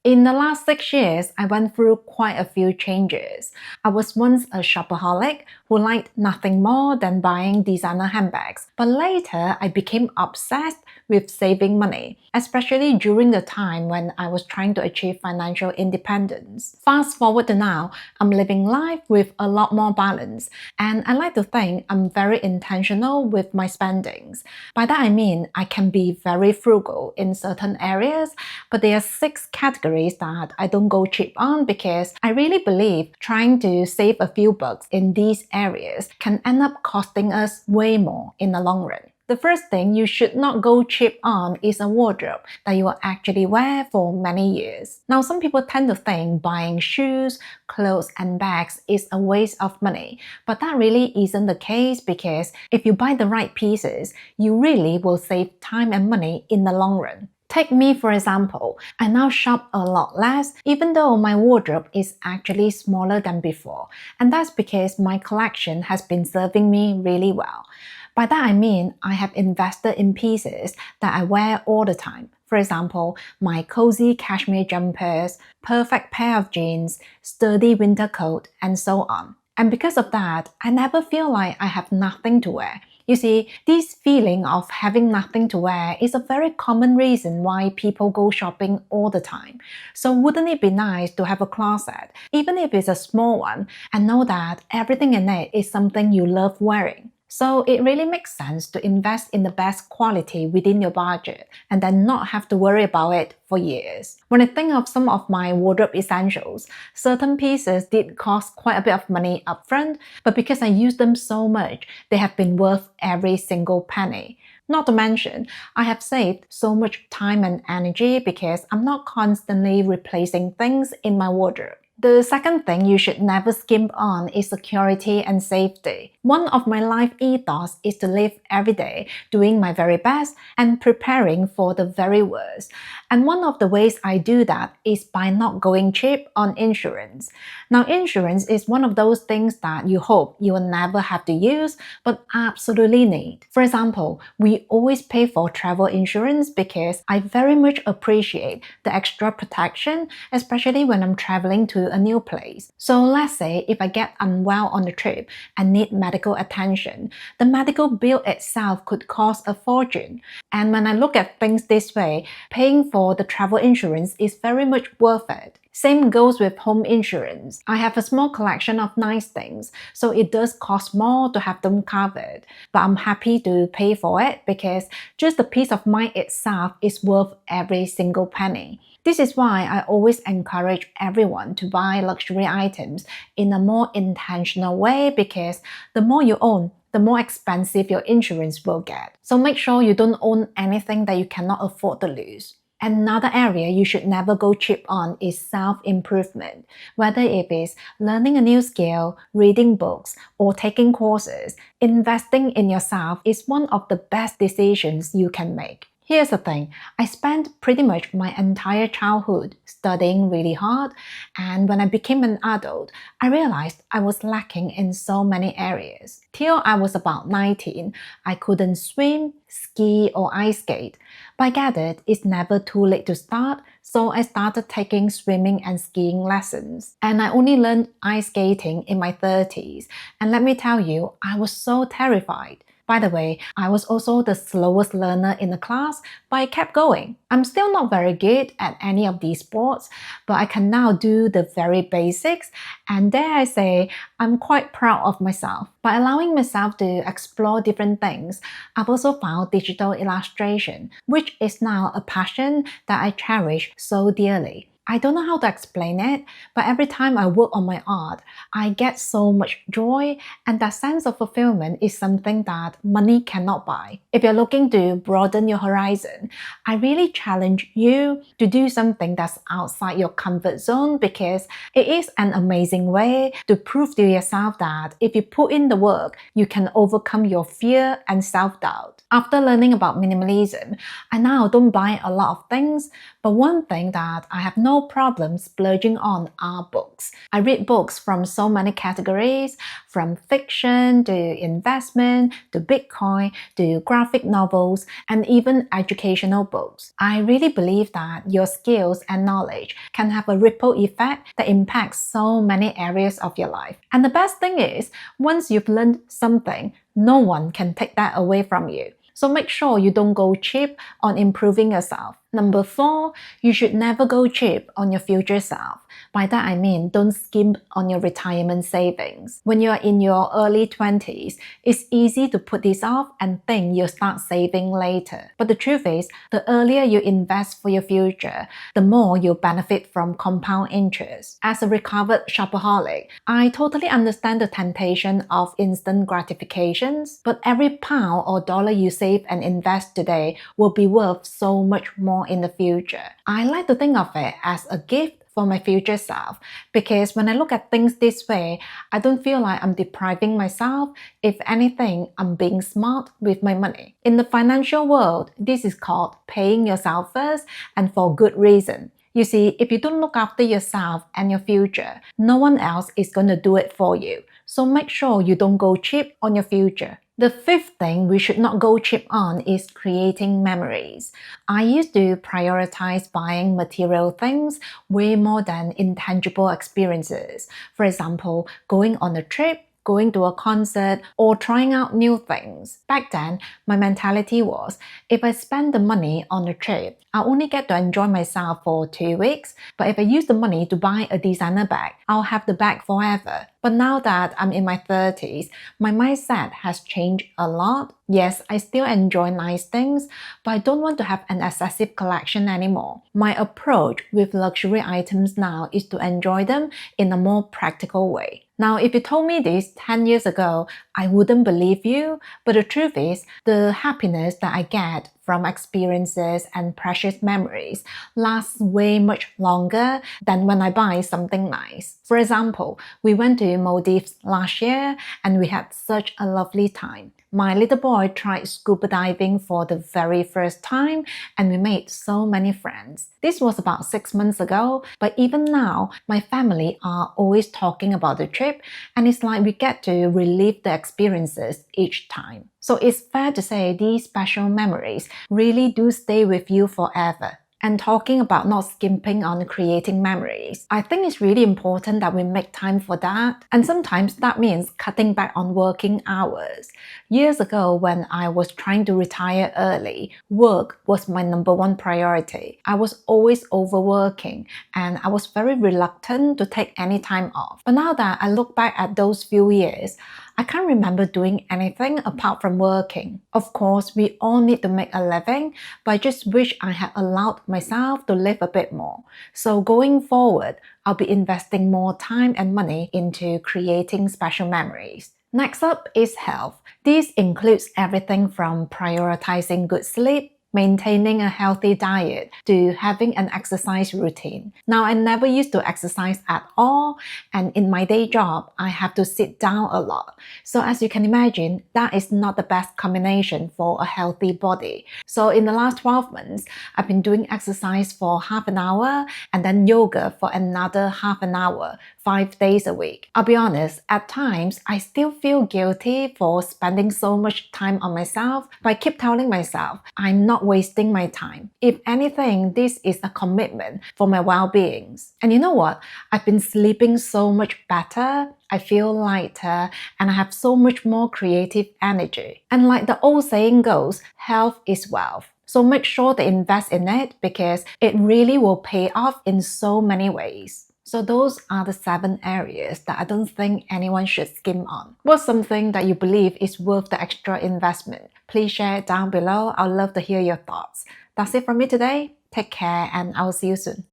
In the last 6 years, I went through quite a few changes. I was once a shopaholic who liked nothing more than buying designer handbags, but later I became obsessed with saving money, especially during the time when I was trying to achieve financial independence. Fast forward to now, I'm living life with a lot more balance, and I like to think I'm very intentional with my spendings. By that I mean I can be very frugal in certain areas, but there are 6 categories that I don't go cheap on because I really believe trying to save a few bucks in these areas can end up costing us way more in the long run. The first thing you should not go cheap on is a wardrobe that you will actually wear for many years. Now, some people tend to think buying shoes, clothes, and bags is a waste of money, but that really isn't the case because if you buy the right pieces, you really will save time and money in the long run. Take me for example, I now shop a lot less even though my wardrobe is actually smaller than before, and that's because my collection has been serving me really well. By that I mean I have invested in pieces that I wear all the time. For example, my cozy cashmere jumpers, perfect pair of jeans, sturdy winter coat, and so on. And because of that, I never feel like I have nothing to wear. You see, this feeling of having nothing to wear is a very common reason why people go shopping all the time. So wouldn't it be nice to have a closet, even if it's a small one, and know that everything in it is something you love wearing? So it really makes sense to invest in the best quality within your budget and then not have to worry about it for years. When I think of some of my wardrobe essentials, certain pieces did cost quite a bit of money upfront, but because I use them so much, they have been worth every single penny. Not to mention, I have saved so much time and energy because I'm not constantly replacing things in my wardrobe. The second thing you should never skimp on is security and safety. One of my life ethos is to live every day doing my very best and preparing for the very worst. And one of the ways I do that is by not going cheap on insurance. Now, insurance is one of those things that you hope you will never have to use, but absolutely need. For example, we always pay for travel insurance because I very much appreciate the extra protection, especially when I'm traveling to a new place. So let's say if I get unwell on the trip and need medical attention, the medical bill itself could cost a fortune. And when I look at things this way, paying for the travel insurance is very much worth it. Same goes with home insurance. I have a small collection of nice things, so it does cost more to have them covered. But I'm happy to pay for it because just the peace of mind itself is worth every single penny. This is why I always encourage everyone to buy luxury items in a more intentional way because the more you own, the more expensive your insurance will get. So make sure you don't own anything that you cannot afford to lose. Another area you should never go cheap on is self-improvement. Whether it is learning a new skill, reading books, or taking courses, investing in yourself is one of the best decisions you can make. Here's the thing, I spent pretty much my entire childhood studying really hard, and when I became an adult, I realized I was lacking in so many areas. Till I was about 19, I couldn't swim, ski, or ice skate. But I gathered it's never too late to start, so I started taking swimming and skiing lessons. And I only learned ice skating in my 30s, and let me tell you, I was so terrified. By the way, I was also the slowest learner in the class, but I kept going. I'm still not very good at any of these sports, but I can now do the very basics, and dare I say, I'm quite proud of myself. By allowing myself to explore different things, I've also found digital illustration, which is now a passion that I cherish so dearly. I don't know how to explain it, but every time I work on my art, I get so much joy, and that sense of fulfillment is something that money cannot buy. If you're looking to broaden your horizon, I really challenge you to do something that's outside your comfort zone because it is an amazing way to prove to yourself that if you put in the work, you can overcome your fear and self-doubt. After learning about minimalism, I now don't buy a lot of things, but one thing that I have no problem splurging on are books. I read books from so many categories, from fiction to investment to Bitcoin to graphic novels and even educational books. I really believe that your skills and knowledge can have a ripple effect that impacts so many areas of your life. And the best thing is, once you've learned something, no one can take that away from you. So make sure you don't go cheap on improving yourself. Number 4, you should never go cheap on your future self. By that I mean, don't skimp on your retirement savings. When you're in your early 20s, it's easy to put this off and think you'll start saving later. But the truth is, the earlier you invest for your future, the more you'll benefit from compound interest. As a recovered shopaholic, I totally understand the temptation of instant gratifications, but every pound or dollar you save and invest today will be worth so much more in the future. I like to think of it as a gift for my future self, because when I look at things this way, I don't feel like I'm depriving myself. If anything, I'm being smart with my money. In the financial world, this is called paying yourself first, and for good reason. You see, if you don't look after yourself and your future, no one else is going to do it for you. So make sure you don't go cheap on your future. The 5th thing we should not go cheap on is creating memories. I used to prioritize buying material things way more than intangible experiences. For example, going on a trip, going to a concert, or trying out new things. Back then, my mentality was, if I spend the money on a trip, I'll only get to enjoy myself for 2 weeks, but if I use the money to buy a designer bag, I'll have the bag forever. But now that I'm in my 30s, my mindset has changed a lot. Yes, I still enjoy nice things, but I don't want to have an excessive collection anymore. My approach with luxury items now is to enjoy them in a more practical way. Now, if you told me this 10 years ago, I wouldn't believe you, but the truth is, the happiness that I get from experiences and precious memories lasts way much longer than when I buy something nice. For example, we went to Maldives last year and we had such a lovely time. My little boy tried scuba diving for the very first time and we made so many friends. This was about 6 months ago, but even now, my family are always talking about the trip, and it's like we get to relive the experiences each time. So it's fair to say these special memories really do stay with you forever. And talking about not skimping on creating memories, I think it's really important that we make time for that. And sometimes that means cutting back on working hours. Years ago, when I was trying to retire early, work was my number 1 priority. I was always overworking and I was very reluctant to take any time off. But now that I look back at those few years, I can't remember doing anything apart from working. Of course, we all need to make a living, but I just wish I had allowed myself to live a bit more. So going forward, I'll be investing more time and money into creating special memories. Next up is health. This includes everything from prioritizing good sleep, maintaining a healthy diet, to having an exercise routine. Now, I never used to exercise at all, and in my day job, I have to sit down a lot. So as you can imagine, that is not the best combination for a healthy body. So in the last 12 months, I've been doing exercise for half an hour and then yoga for another half an hour, 5 days a week. I'll be honest, at times, I still feel guilty for spending so much time on myself, but I keep telling myself, I'm not wasting my time. If anything, this is a commitment for my well-being. And you know what? I've been sleeping so much better, I feel lighter, and I have so much more creative energy. And like the old saying goes, health is wealth. So make sure to invest in it because it really will pay off in so many ways. So those are the 7 areas that I don't think anyone should skim on. What's something that you believe is worth the extra investment? Please share it down below. I'd love to hear your thoughts. That's it from me today. Take care and I'll see you soon.